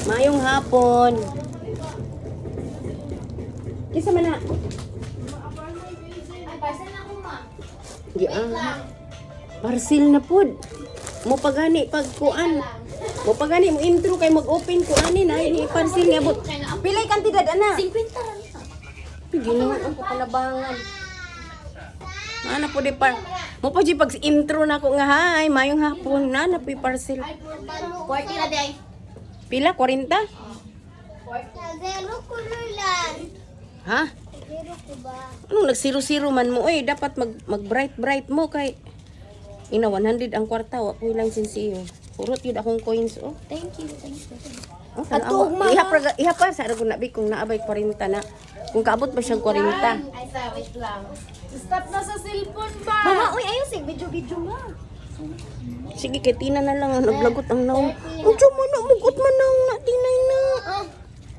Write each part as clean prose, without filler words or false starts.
Mayong hapon. Kisa man na. Ay, parcel na ako, ma. Di parcel na pod. Mo pagani pagkuan. Mo pagani mo intro kay mag-open kuanin ay ni parcel nga bot. Pilay kantidad ana. 50 ran. Ginawa ang kapalabangan. Ana po di par. Mo pa di pag intro na ko nga hay, mayong hapon na na parcel. 40 na day. Pila 40? Zero ko lang. Ha? Zero ko ba? Anong nagsiro-siro man mo eh, dapat mag-bright mo kay ina 100 ang kwarta wa ko lang sinsiyo. Purot yun akong coins oh. Thank you, thank you. Oh, Atog, ma. Iha pa sa ko nabi kung naabay 40 na. Kung kaabot ba siyang 40. Ay, sa wait lang. Stop na sa cellphone ba? Mama, uy, ayun sig video ma. Sige kay Tina na lang ang naglagot ang naong. Unsa man na mugot man naong na tinay na.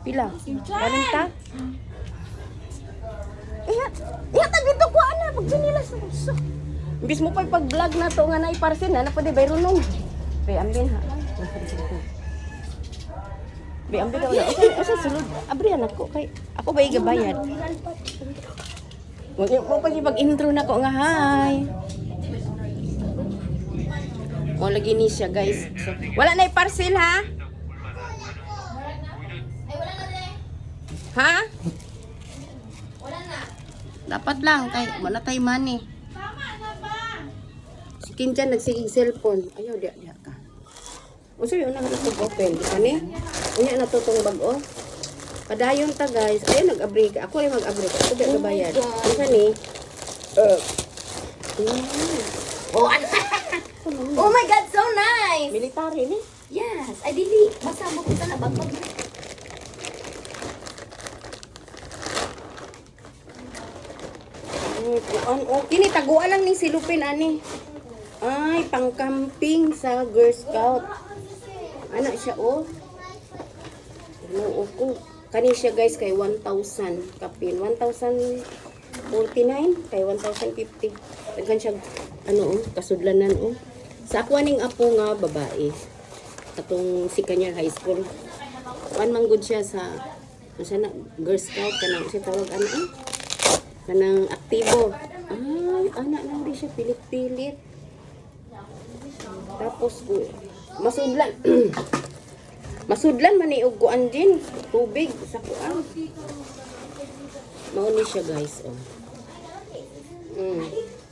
Pila? 40? Iha ta dito ko ana pag sinilas mo. Imbis mo pa pag-vlog na to nga na iparsin na pa di bayro nung. Be ambin ha. Be ambin daw na. Asa sulod? Abrihan ako kay ako ba igabayad? Wag mo pa pag-intro na ko nga hi. O lagi ni siya guys. So, wala na i-parcel ha? Ay, wala na day. Ha? Wala na. Dapat lang kay wala tay money. Si Kinjan nagsigig cellphone. Ayaw dia ka. Usa yun na hanap open kani. Unya na to tong bag-o. Padayon ta guys. Ay nag-abri ka. Ako rin mag-abri ka. Ako ba bayad? Ang kani? Oh, ano? Oh my God, so nice! Military ni. Yes, ay dili. Basta mo kita na bagbag. Kini taguan lang ni silupin ani. Ay, pang-camping sa Girl Scout. Ana siya oh. Ano ko. Kani siya guys kay 1,000 kapin. 1,049 kay 1,050. Daghan siya ano oh, kasudlanan oh. Sa ako ning apo nga babae. Atong si kanya high school. Kuan man gud siya sa na Girl Scout kanang siya tawag ano eh. Kanang aktibo. Ay, anak lang di siya pilit-pilit. Tapos masudlan. Masudlan man ni og kuan din, tubig sa kuan. Mao ni siya guys oh.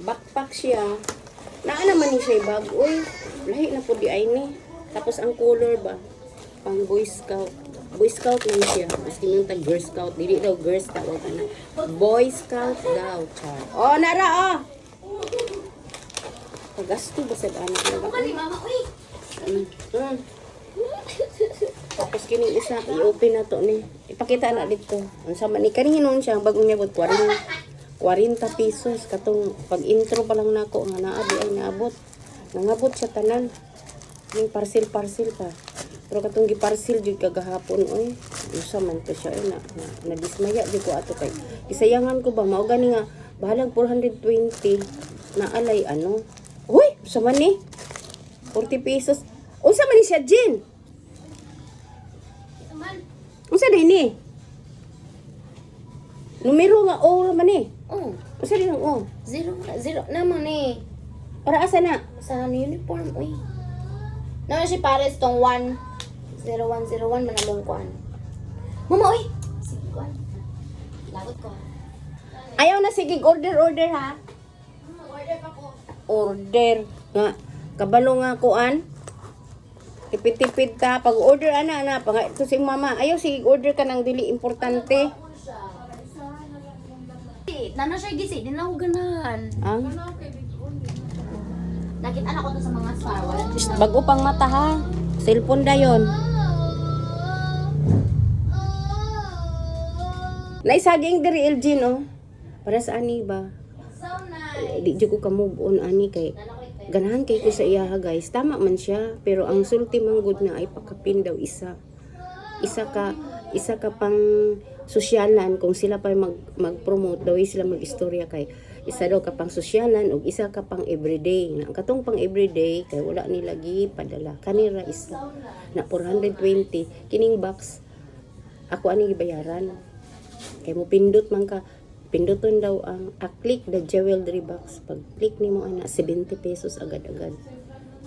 Backpack siya. Naa naman ni siya bag. Uy, lahi na po di ay ni. Tapos ang color ba? Pang Boy Scout. Boy Scout lang siya. Maski yung tag Girl Scout. Dili daw Girl Scout. Boy Scout daw. Char. Oh, nara oh! Pagasto ba sa anak na ba? Mali, mama, uy! Tapos kining isa, i-open na to ni. Ipakita na dito. Ang sama ni kaninon siya, bagong niya 40 pesos. Katong pag-intro pa lang nako nga naabi ay naabot. Nangabot siya tanan. Yung parcel-parcel pa. Pero katong gi-parcel jud kagahapon oy. Usa man to siya na dismaya jud ko ato kay. Isayangan ko ba mao gani nga bahalang 420 na alay ano. Uy, usa man ni 40 pesos. Unsa man ni siya Jin? Unsa din ni? Numero nga O man ni. Oh, Unsa din ang O? zero naman eh. Para asa na? Sa uniform, uy. Naman si Pares tong 10101 manalong kuan. Mama, uy! Sige, kuan. Lagot ko. Ayaw na sige order ha. Order pa ko. Order nga kabalo nga kuan. Tipid-tipid ta pag order ana pang ito si mama. Ayaw sige order ka nang dili importante. Nana siya gisi, din lang ako ganahan. Ang Nakita na ko to sa mga sawal. bago pang mata ha. Cellphone dayon. Naisaging diri Elgin oh. Para sa ani ba? So nice. Di jud ko ka move on ani kay ganahan kay ko sa iya ha guys. Tama man siya pero ang sulti man gud na ay pakapin daw isa. Isa ka pang sosyalan kung sila pa mag-promote daw sila mag-istorya kay Isa daw ka pang sosyalan ug isa ka pang everyday. Na ang katong pang everyday kay wala nila gipadala. Kanira isa na 420 kining box ako ani gibayaran. Kay mo pindot man ka pinduton daw ang click the jewelry box. Pag click nimo ana 70 pesos agad-agad.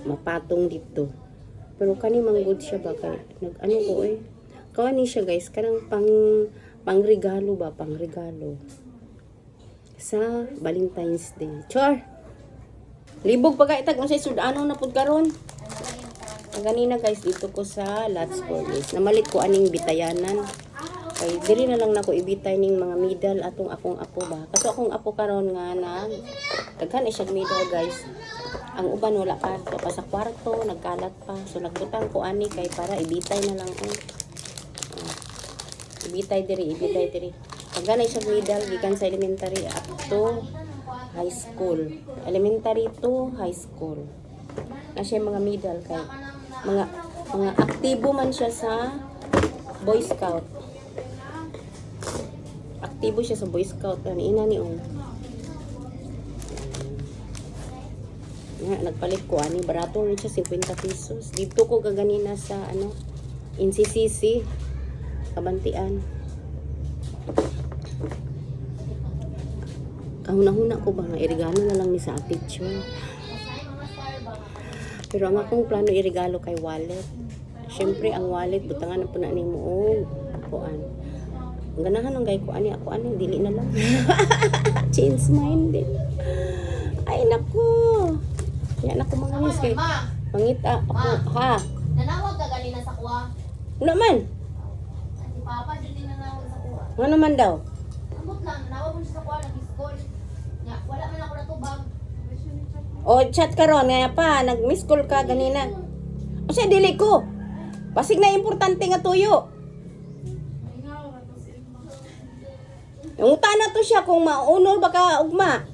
Mapatong dito. Pero kani manggod siya ba kay nag-ano ko kawani siya guys kanang pangregalo ba pangregalo sa Valentine's Day. Char. Libog pa ka itag unsay sud-ano na pud karon. Ang ganina guys dito ko sa Lots for Less. Namalit ko aning bitayanan. Kay diri na lang nako ibitay ning mga middle atong akong apo ba. Kaso akong apo karon nga na daghan siya middle guys. Ang uban wala pa sa kwarto, nagkalat pa. So nagbutang ko ani kay para ibitay na lang ibitay diri. Pagganay siya middle gikan sa elementary up to high school. Elementary to high school. Na siya mga middle kay mga aktibo man siya sa Boy Scout. Aktibo siya sa Boy Scout. Ano ina ni nagpalit ko ani barato rin siya 50 pesos. Dito ko gaganina sa NCCC Kabantian. Kahuna-huna ko ba nga irigalo na lang ni sa teacher. Pero ang akong plano irigalo kay wallet. Syempre ang wallet butangan na po na nimo kuan. Ang ganahan ng gay ko ani ako ani dili na lang. Change minded. Ay naku. Yan ako mga miss kay mangita ako ha. Nanawag ka ganina sa kuha. Wala man. Si Papa din nanawag sa kuha. Nga naman daw. Ambot lang, nanawag mo siya sa kuha nag-school. Nya, wala man ako natubag. O chat karon nga pa nag-miss call ka ganina. O siya dili ko. Pasig na importante nga tuyo. Yung na to siya kung maunol baka ugma.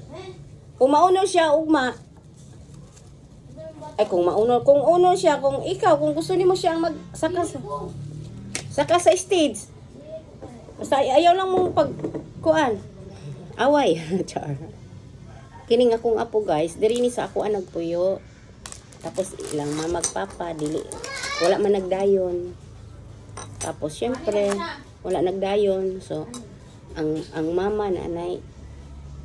Kung maunol siya ugma. Ay kung unol siya kung ikaw kung gusto nimo siyang magsaka sa stage. Basta ayaw lang mong pagkuan. Away. Char. Kining akong apo guys, diri ni sa ako ang nagpuyo. Tapos ilang magpapa dili. Wala man nagdayon. Tapos syempre wala nagdayon. So ang mama nanay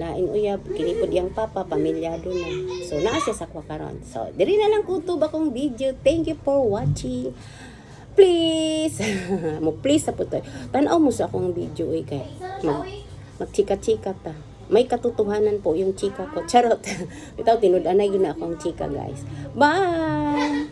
laing uyab kinipod yang papa pamilyado na. So naa siya sa kwakaron. So diri na lang kutob akong video. Thank you for watching. Please mo please sa putoy. Tan-aw mo sa akong video kay magchika-chika ta. May katotohanan po yung chika ko. Charot. Bitaw tinud-anay gyud na akong chika guys. Bye.